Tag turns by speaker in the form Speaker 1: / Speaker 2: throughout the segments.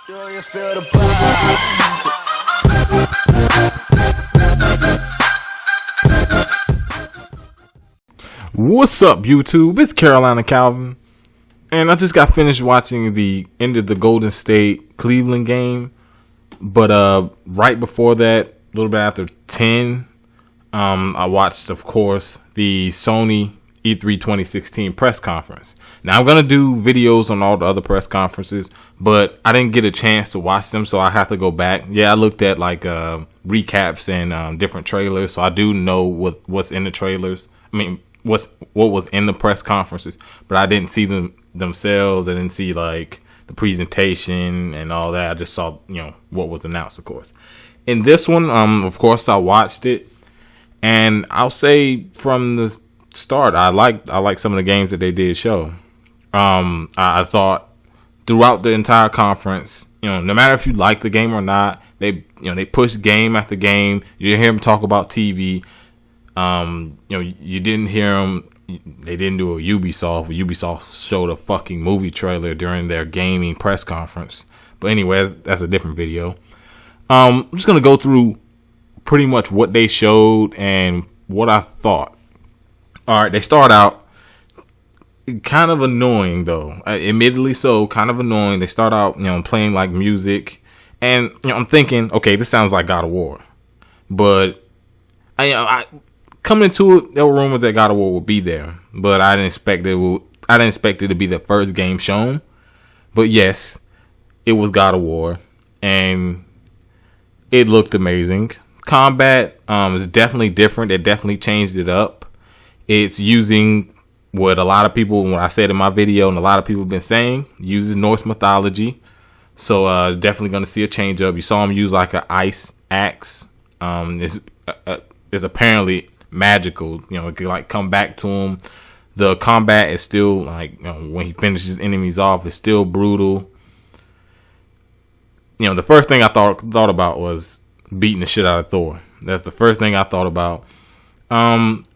Speaker 1: Do you feel the vibes?
Speaker 2: What's up, YouTube? It's Carolina Calvin, and I just got finished watching the end of the Golden State Cleveland game. But right before that, a little bit after 10, I watched, of course, the Sony E3 2016 press conference. Now, I'm going to do videos on all the other press conferences, but I didn't get a chance to watch them, so I have to go back. Yeah, I looked at like recaps and different trailers, so I do know what's in the trailers. I mean, what was in the press conferences, but I didn't see them themselves. I didn't see like the presentation and all that. I just saw, what was announced, of course. In this one, of course, I watched it, and I'll say from the start, I like some of the games that they did show. I thought throughout the entire conference, no matter if you like the game or not, they pushed game after game. You didn't hear them talk about TV. You didn't hear them. They didn't do a Ubisoft. Ubisoft showed a fucking movie trailer during their gaming press conference. But anyway, that's a different video. I'm just gonna go through pretty much what they showed and what I thought. All right, they start out kind of annoying though. Admittedly so, kind of annoying. They start out, playing like music, and I'm thinking, okay, this sounds like God of War, but I coming into it, there were rumors that God of War would be there, but I didn't expect it to be the first game shown. But yes, it was God of War, and it looked amazing. Combat is definitely different. They definitely changed it up. It's using what a lot of people, when I said in my video, and a lot of people have been saying, uses Norse mythology. So definitely going to see a change up. You saw him use like an ice axe. It's apparently magical. It could like come back to him. The combat is still like, when he finishes enemies off, it's still brutal. The first thing I thought about was beating the shit out of Thor. That's the first thing I thought about.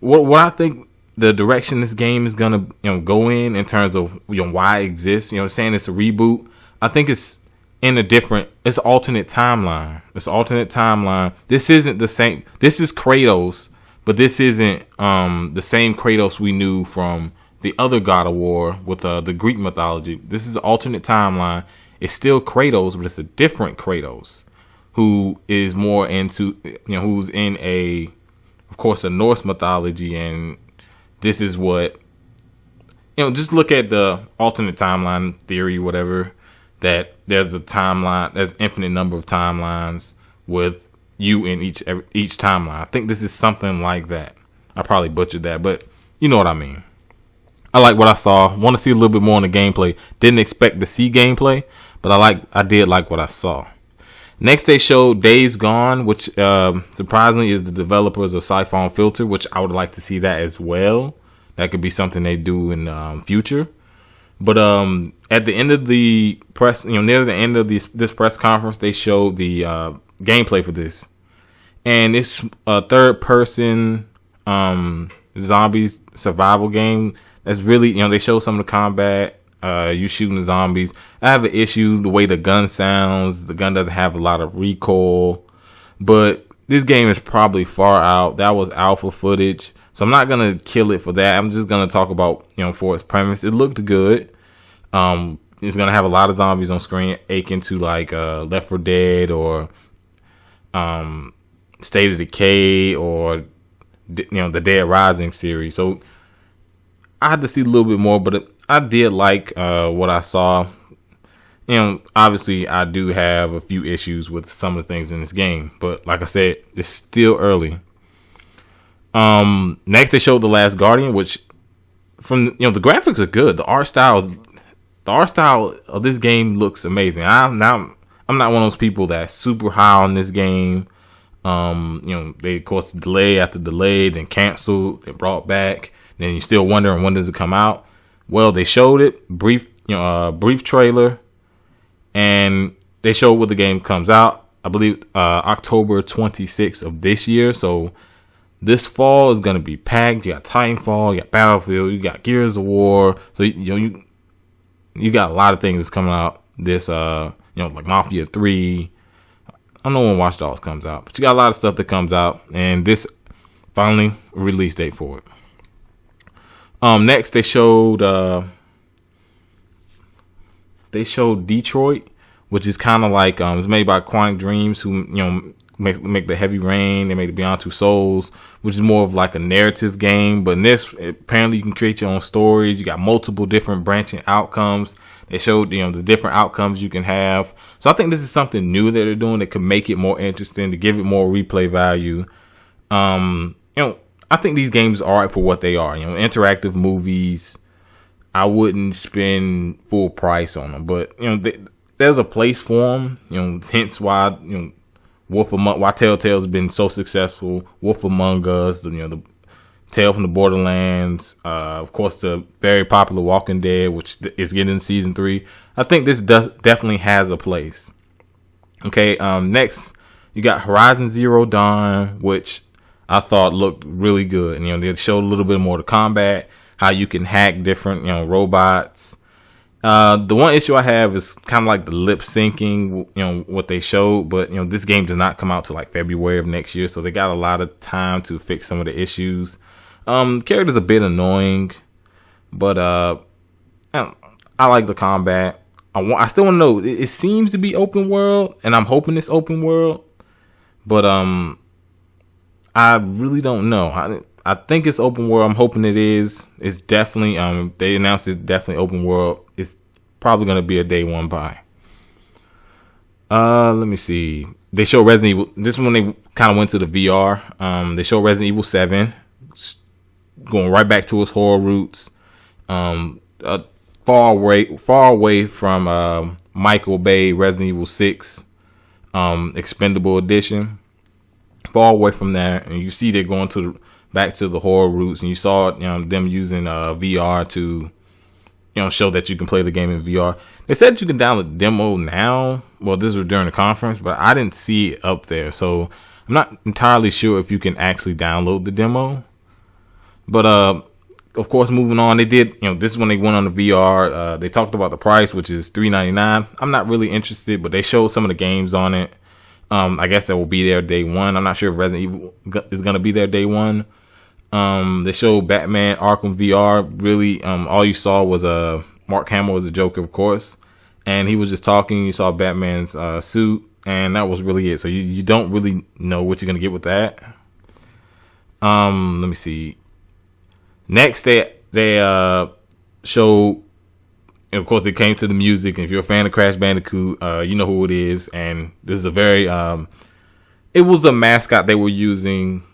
Speaker 2: What I think the direction this game is gonna go in terms of why it exists. Saying it's a reboot. I think it's in it's alternate timeline. It's alternate timeline. This isn't the same. This is Kratos, but this isn't the same Kratos we knew from the other God of War with the Greek mythology. This is an alternate timeline. It's still Kratos, but it's a different Kratos who is more into who's in of course, a Norse mythology, and this is what just look at the alternate timeline theory, whatever. That there's infinite number of timelines with you in each timeline. I think this is something like that. I probably butchered that, but you know what I mean. I like what I saw. Want to see a little bit more on the gameplay. Didn't expect to see gameplay, but I did like what I saw. Next, they showed Days Gone, which surprisingly is the developers of Siphon Filter, which I would like to see that as well. That could be something they do in the future. But at the end of the press, near the end of this press conference, they showed the gameplay for this, and it's a third-person zombies survival game. That's really, they show some of the combat. You shooting the zombies. I have an issue the way the gun sounds. The gun doesn't have a lot of recoil, but this game is probably far out. That was alpha footage, so I'm not gonna kill it for that. I'm just gonna talk about for its premise. It looked good. It's gonna have a lot of zombies on screen, akin to like Left 4 Dead or State of Decay or the Dead Rising series. So I had to see a little bit more, but I did like what I saw. Obviously I do have a few issues with some of the things in this game, but like I said, it's still early. Next they showed The Last Guardian, which from the graphics are good. The art style of this game looks amazing. I'm not one of those people that's super high on this game. They of course delay after delay, then canceled, then brought back, then you're still wondering when does it come out. Well, they showed it, brief trailer, and they showed when the game comes out. I believe October 26th of this year. So this fall is gonna be packed. You got Titanfall, you got Battlefield, you got Gears of War. So you got a lot of things that's coming out this like Mafia 3. I don't know when Watch Dogs comes out, but you got a lot of stuff that comes out, and this finally release date for it. Next they showed Detroit, which is kind of like it's made by Quantic Dreams, who make the Heavy Rain. They made the Beyond Two Souls, which is more of like a narrative game. But in this, apparently you can create your own stories. You got multiple different branching outcomes. They showed the different outcomes you can have. So I think this is something new that they're doing that could make it more interesting, to give it more replay value. I think these games are for what they are. Interactive movies. I wouldn't spend full price on them, but there's a place for them. Hence why why Telltale's been so successful. Wolf Among Us, the Tale from the Borderlands, of course the very popular Walking Dead, which is getting season 3. I think this definitely has a place. Okay, next you got Horizon Zero Dawn, which I thought looked really good. And, they showed a little bit more of the combat, how you can hack different robots. The one issue I have is kind of like the lip syncing, what they showed, but this game does not come out till like February of next year, so they got a lot of time to fix some of the issues. Character's a bit annoying, but I like the combat. I still want to know. It seems to be open world, and I'm hoping it's open world, but I really don't know. I think it's open world. I'm hoping it is. It's definitely they announced it's definitely open world. It's probably gonna be a day one buy. Let me see. They show Resident Evil. This one they kind of went to the VR. They show Resident Evil 7, going right back to its horror roots. Far away from Michael Bay Resident Evil 6 Expendable Edition. Far away from that, and you see they're going back to the horror roots, and you saw them using VR to show that you can play the game in VR. They said that you can download the demo now. Well, this was during the conference, but I didn't see it up there, so I'm not entirely sure if you can actually download the demo. But of course, moving on, they did this is when they went on the VR. They talked about the price, which is $3.99. I'm not really interested, but they showed some of the games on it. I guess that will be there day one. I'm not sure if Resident Evil is going to be there day one. They showed Batman Arkham VR. Really, all you saw was Mark Hamill as a Joker, of course, and he was just talking. You saw Batman's suit, and that was really it. So you don't really know what you're going to get with that. Let me see. Next, they showed. And of course, they came to the music. And if you're a fan of Crash Bandicoot, you know who it is. And this is a very, it was a mascot they were using,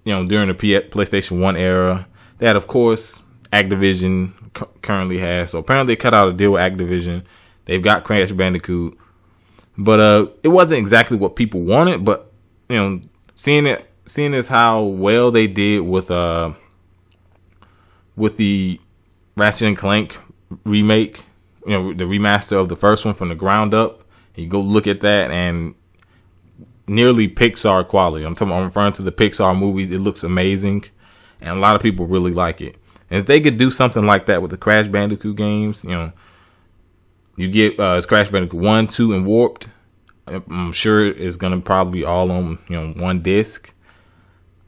Speaker 2: during the PlayStation 1 era. That, of course, Activision currently has. So apparently they cut out a deal with Activision. They've got Crash Bandicoot. But it wasn't exactly what people wanted. But, seeing as how well they did with the Ratchet and Clank remake, the remaster of the first one from the ground up, you go look at that, and nearly Pixar quality. I'm referring to the Pixar movies. It looks amazing, and a lot of people really like it. And if they could do something like that with the Crash Bandicoot games, you get it's Crash Bandicoot 1, 2, and Warped. I'm sure it's gonna probably be all on one disc.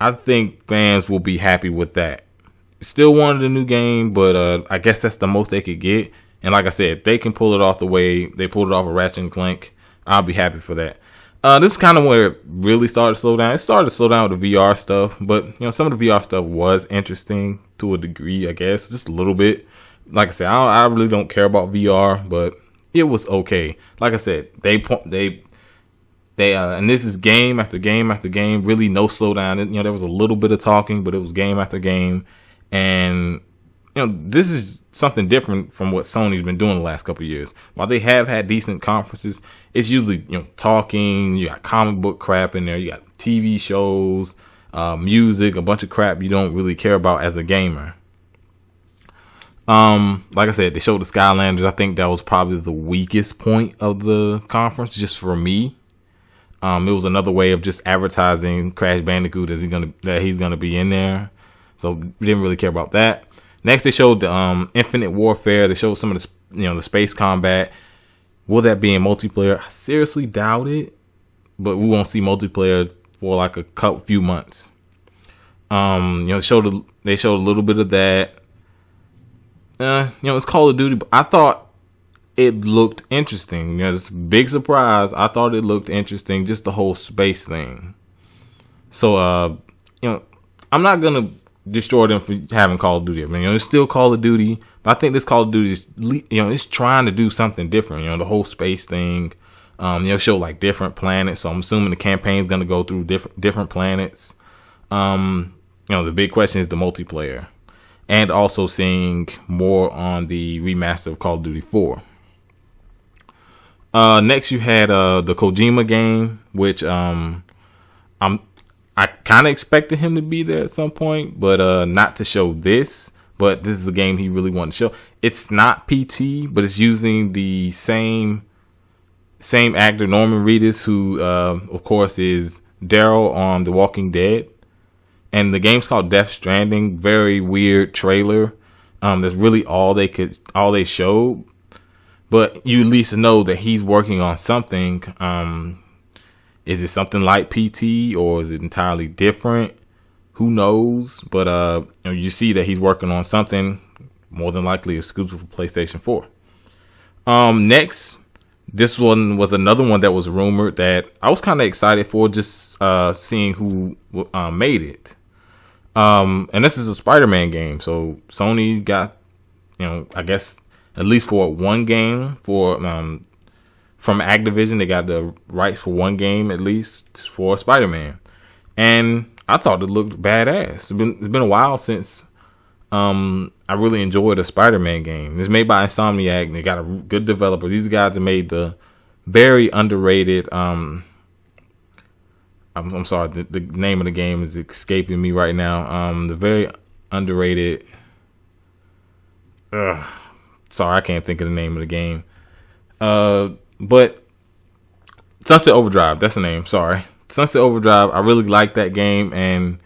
Speaker 2: I think fans will be happy with that. Still wanted a new game, but I guess that's the most they could get. And like I said, if they can pull it off the way they pulled it off of Ratchet and Clank, I'll be happy for that. This is kind of where it really started to slow down. It started to slow down with the VR stuff, but some of the VR stuff was interesting to a degree, I guess, just a little bit. Like I said, I really don't care about VR, but it was okay. Like I said, they and this is game after game after game, really no slowdown. There was a little bit of talking, but it was game after game. And, this is something different from what Sony's been doing the last couple of years. While they have had decent conferences, it's usually, talking, you got comic book crap in there, you got TV shows, music, a bunch of crap you don't really care about as a gamer. Like I said, they showed the Skylanders. I think that was probably the weakest point of the conference, just for me. It was another way of just advertising Crash Bandicoot that he's gonna be in there. So we didn't really care about that. Next, they showed the Infinite Warfare. They showed some of the the space combat. Will that be in multiplayer? I seriously doubt it, but we won't see multiplayer for like a few months. They showed a little bit of that. It's Call of Duty, but I thought it looked interesting. It's a big surprise. I thought it looked interesting, just the whole space thing. So, I'm not gonna destroy them for having Call of Duty. I mean, it's still Call of Duty, but I think this Call of Duty is, it's trying to do something different. The whole space thing. Show like different planets. So I'm assuming the campaign's gonna go through different planets. The big question is the multiplayer, and also seeing more on the remaster of Call of Duty 4. Next you had the Kojima game, which I kind of expected him to be there at some point, but not to show this. But this is a game he really wanted to show. It's not PT, but it's using the same actor, Norman Reedus, who of course is Daryl on The Walking Dead. And the game's called Death Stranding. Very weird trailer. That's really all they showed. But you at least know that he's working on something. Is it something like PT, or is it entirely different? Who knows? But you see that he's working on something, more than likely exclusive for PlayStation 4. Next, this one was another one that was rumored that I was kind of excited for, just seeing who made it. And this is a Spider-Man game, so Sony got, I guess at least for one game for from Activision, they got the rights for one game at least for Spider-Man, and I thought it looked badass. It's been a while since I really enjoyed a Spider-Man game. It's made by Insomniac, and they got a good developer. These guys have made the very underrated. I'm sorry, the name of the game is escaping me right now. The very underrated. Sorry, I can't think of the name of the game. But Sunset Overdrive, that's the name. Sorry, Sunset Overdrive. I really like that game, and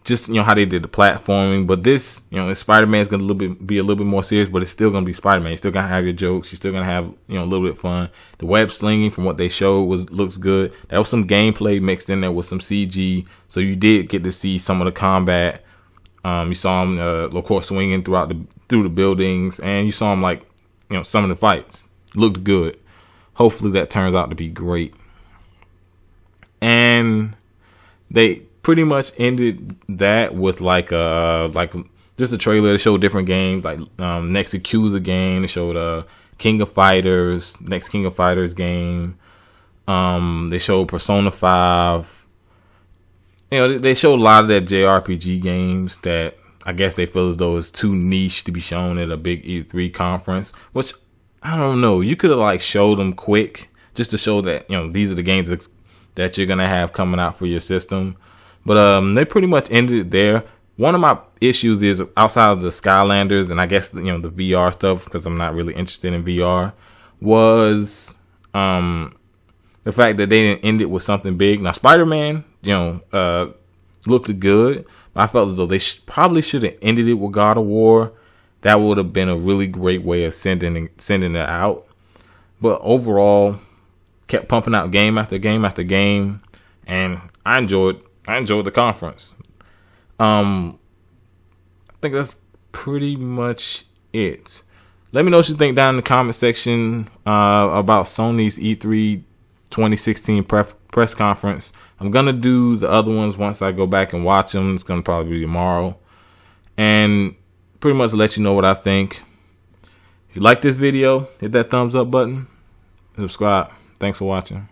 Speaker 2: just how they did the platforming. But this, Spider-Man is gonna be a little bit more serious, but it's still gonna be Spider-Man. You're still gonna have your jokes. You're still gonna have a little bit of fun. The web slinging, from what they showed, looks good. There was some gameplay mixed in there with some CG, so you did get to see some of the combat. You saw him, of course, swinging through the buildings, and you saw him some of the fights looked good. Hopefully that turns out to be great. And they pretty much ended that with just a trailer that showed different games, like next Yakuza game. They showed King of Fighters, next King of Fighters game. They showed Persona 5. They showed a lot of that JRPG games that I guess they feel as though it's too niche to be shown at a big E3 conference, which I don't know. You could have showed them quick just to show that, these are the games that you're going to have coming out for your system. But they pretty much ended it there. One of my issues is, outside of the Skylanders and I guess the VR stuff, because I'm not really interested in VR, was the fact that they didn't end it with something big. Now Spider-Man, looked good, but I felt as though they probably should have ended it with God of War. That would have been a really great way of sending it out. But overall, kept pumping out game after game after game, and I enjoyed the conference. I think that's pretty much it. Let me know what you think down in the comment section about Sony's E3 2016 press conference. I'm gonna do the other ones once I go back and watch them. It's gonna probably be tomorrow, and pretty much let you know what I think. If you like this video, hit that thumbs up button, subscribe. Thanks for watching.